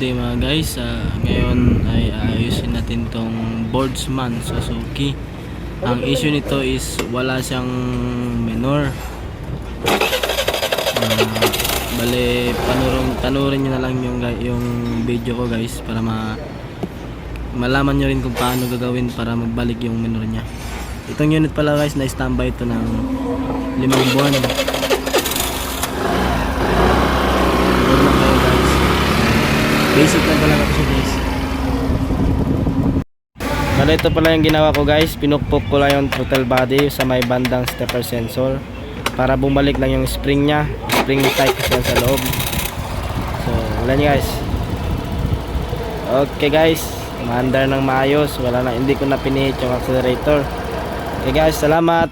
day mga guys. Ngayon ay ayusin natin tong Boardsman Suzuki. Ang issue nito is wala siyang minor. Bale panurin nyo na lang yung video ko guys para malaman nyo rin kung paano gagawin para magbalik yung minor nya. Itong unit pala guys na standby ito ng 5 buwan. Basic lang pala kasi guys. Bale ito pala yung ginawa ko guys. Pinukpok ko lang yung throttle body sa may bandang stepper sensor para bumalik lang yung spring nya. Spring tight kasi yan sa loob. So wala nyo guys. Okay guys, maandar ng maayos. Wala na, hindi ko na pinihit yung accelerator. Okay guys, salamat.